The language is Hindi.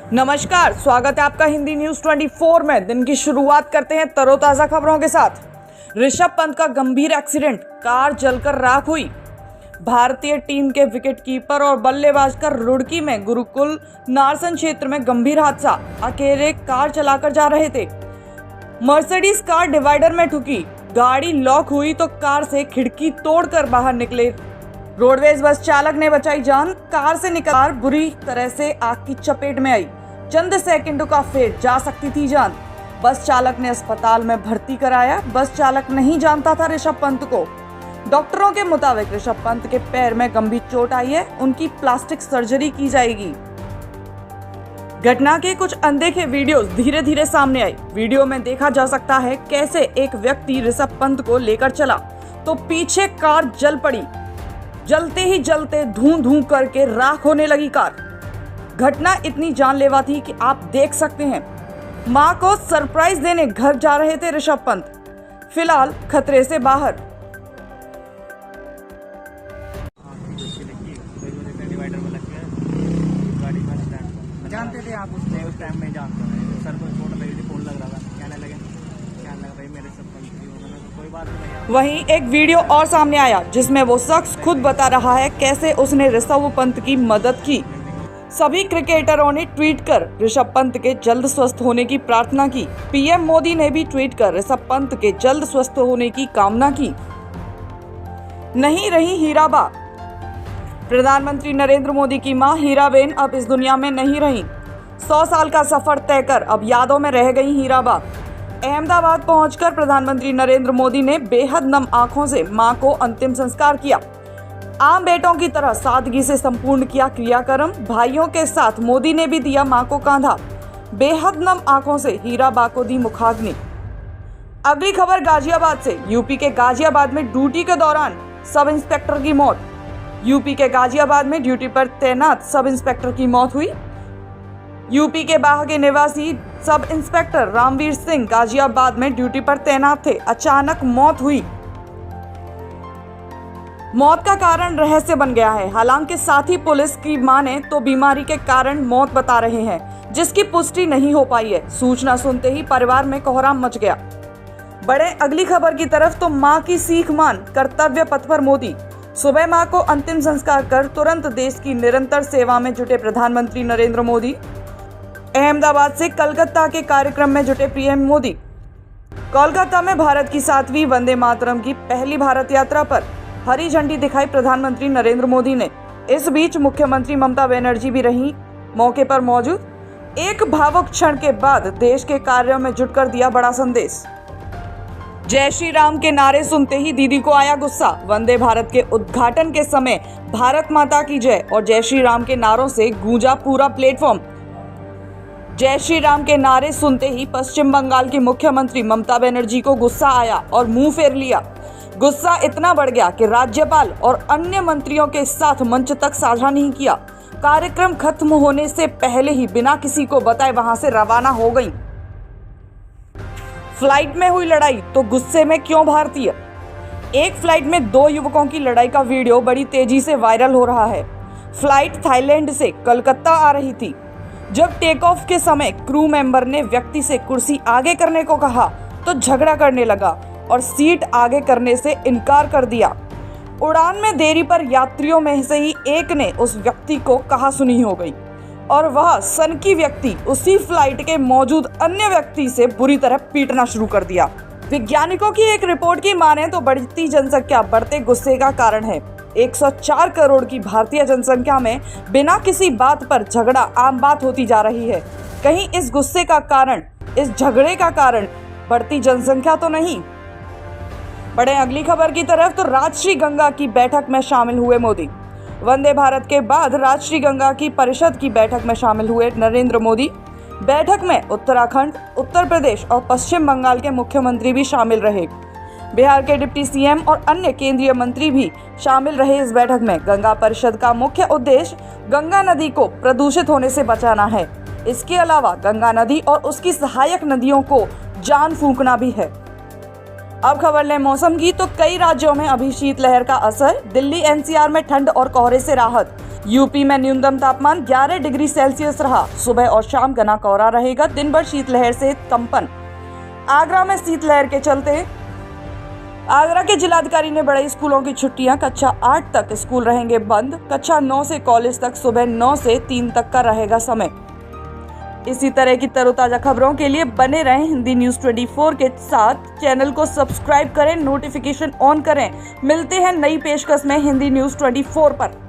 नमस्कार, स्वागत है आपका हिंदी न्यूज 24 में। दिन की शुरुआत करते हैं तरोताजा खबरों के साथ। ऋषभ पंत का गंभीर एक्सीडेंट, कार जलकर राख हुई। भारतीय टीम के विकेटकीपर और बल्लेबाज का रुड़की में गुरुकुल नारसन क्षेत्र में गंभीर हादसा। अकेले कार चलाकर जा रहे थे। मर्सिडीज कार डिवाइडर में ठुकी, गाड़ी लॉक हुई तो कार से खिड़की तोड़कर बाहर निकले। रोडवेज बस चालक ने बचाई जान, कार से निकल कार बुरी तरह से आग की चपेट में आई। चंद सेकंडों का फेर जा सकती थी जान। बस चालक ने अस्पताल में भर्ती कराया। बस चालक नहीं जानता था ऋषभ पंत को। डॉक्टरों के मुताबिक ऋषभ पंत के पैर में गंभीर चोट आई है, उनकी प्लास्टिक सर्जरी की जाएगी। घटना के कुछ अनदेखे वीडियोस धीरे धीरे सामने आई। वीडियो में देखा जा सकता है कैसे एक व्यक्ति ऋषभ पंत को लेकर चला तो पीछे कार जल पड़ी। जलते ही जलते धूं धूं करके राख होने लगी कार। घटना इतनी जानलेवा थी कि आप देख सकते हैं। मां को सरप्राइज देने घर जा रहे थे ऋषभ पंत, फिलहाल खतरे से बाहर। जानते थे आप उस टाइम में जानते हैं सर को फोन लगी थी, फोन लग रहा था, कहने लगे भाई मेरे सब कोई बात नहीं। वहीं एक वीडियो और सामने आया जिसमें वो शख्स खुद बता रहा है कैसे उसने ऋषभ पंत की मदद की। सभी क्रिकेटरों ने ट्वीट कर ऋषभ पंत के जल्द स्वस्थ होने की प्रार्थना की। पीएम मोदी ने भी ट्वीट कर ऋषभ पंत के जल्द स्वस्थ होने की कामना की। नहीं रही हीराबा। प्रधानमंत्री नरेंद्र मोदी की मां हीराबेन अब इस दुनिया में नहीं रही। 100 साल का सफर तय कर अब यादों में रह गई हीराबा। अहमदाबाद पहुंचकर प्रधानमंत्री नरेंद्र मोदी ने बेहद नम आंखों से मां को अंतिम संस्कार किया। आम बेटों की तरह सादगी से संपूर्ण किया क्रियाक्रम। भाइयों के साथ मोदी ने भी दिया मां को कांधा। बेहद नम आंखों से हीराबा को दी मुखाग्नि। अगली खबर गाजियाबाद से। यूपी के गाजियाबाद में ड्यूटी के दौरान सब इंस्पेक्टर की मौत। यूपी के गाजियाबाद में ड्यूटी पर तैनात सब इंस्पेक्टर की मौत हुई। यूपी के बाह के निवासी सब इंस्पेक्टर रामवीर सिंह गाजियाबाद में ड्यूटी पर तैनात थे। अचानक मौत हुई। मौत का कारण रहस्य बन गया है। हालांकि साथी पुलिस की माने तो बीमारी के कारण मौत बता रहे हैं, जिसकी पुष्टि नहीं हो पाई है। सूचना सुनते ही परिवार में कोहराम मच गया। बढ़े अगली खबर की तरफ तो मां की सीख मान कर्तव्य पथ पर मोदी। सुबह मां को अंतिम संस्कार कर तुरंत देश की निरंतर सेवा में जुटे प्रधानमंत्री नरेंद्र मोदी। अहमदाबाद से कलकत्ता के कार्यक्रम में जुटे पीएम मोदी। कोलकाता में भारत की 7वीं वंदे मातरम की पहली भारत यात्रा पर हरी झंडी दिखाई प्रधानमंत्री नरेंद्र मोदी ने। इस बीच मुख्यमंत्री ममता बनर्जी भी रही मौके पर मौजूद। एक भावुक क्षण के बाद देश के कार्यों में जुटकर दिया बड़ा संदेश। जय श्री राम के नारे सुनते ही दीदी को आया गुस्सा। वंदे भारत के उद्घाटन के समय भारत माता की जय और जय श्री राम के नारों से गूंजा पूरा प्लेटफॉर्म। जय श्री राम के नारे सुनते ही पश्चिम बंगाल की मुख्यमंत्री ममता बनर्जी को गुस्सा आया और मुंह फेर लिया। गुस्सा इतना बढ़ गया कि राज्यपाल और अन्य मंत्रियों के साथ मंच तक साझा नहीं किया। कार्यक्रम खत्म होने से पहले ही बिना किसी को बताए वहां से रवाना हो गई। फ्लाइट में हुई लड़ाई तो गुस्से में क्यों भारतीय। एक फ्लाइट में 2 युवकों की लड़ाई का वीडियो बड़ी तेजी से वायरल हो रहा है। फ्लाइट थाईलैंड से कलकत्ता आ रही थी। जब टेक ऑफ के समय क्रू मेंबर ने व्यक्ति से कुर्सी आगे करने को कहा तो झगड़ा करने लगा और सीट आगे करने से इनकार कर दिया। उड़ान में देरी पर यात्रियों में से ही एक ने उस व्यक्ति को कहासुनी हो गई और वह सनकी व्यक्ति उसी फ्लाइट के मौजूद अन्य व्यक्ति से बुरी तरह पीटना शुरू कर दिया। वैज्ञानिकों की एक रिपोर्ट की माने तो बढ़ती जनसंख्या बढ़ते गुस्से का कारण है। 104 करोड़ की भारतीय जनसंख्या में बिना किसी बात पर झगड़ा आम बात होती जा रही है। कहीं इस गुस्से का कारण, इस झगड़े का कारण बढ़ती जनसंख्या तो नहीं। बढ़े अगली खबर की तरफ तो राजश्री गंगा की बैठक में शामिल हुए मोदी। वंदे भारत के बाद राजश्री गंगा की परिषद की बैठक में शामिल हुए नरेंद्र मोदी। बैठक में उत्तराखंड, उत्तर प्रदेश और पश्चिम बंगाल के मुख्यमंत्री भी शामिल रहे। बिहार के डिप्टी सीएम और अन्य केंद्रीय मंत्री भी शामिल रहे इस बैठक में। गंगा परिषद का मुख्य उद्देश्य गंगा नदी को प्रदूषित होने से बचाना है। इसके अलावा गंगा नदी और उसकी सहायक नदियों को जान फूंकना भी है। अब खबर लें मौसम की तो कई राज्यों में अभी शीतलहर का असर। दिल्ली एनसीआर में ठंड और कोहरे से राहत। यूपी में न्यूनतम तापमान 11 डिग्री सेल्सियस रहा। सुबह और शाम घना कोहरा रहेगा। दिन भर शीतलहर से कंपन। आगरा में शीतलहर के चलते आगरा के जिलाधिकारी ने बढ़ाई स्कूलों की छुट्टियां। कक्षा 8 तक स्कूल रहेंगे बंद। कक्षा 9 से कॉलेज तक सुबह 9 से 3 तक का रहेगा समय। इसी तरह की तरोताजा खबरों के लिए बने रहें हिंदी न्यूज़ 24 के साथ। चैनल को सब्सक्राइब करें, नोटिफिकेशन ऑन करें। मिलते हैं नई पेशकश में हिंदी न्यूज़ 24 पर।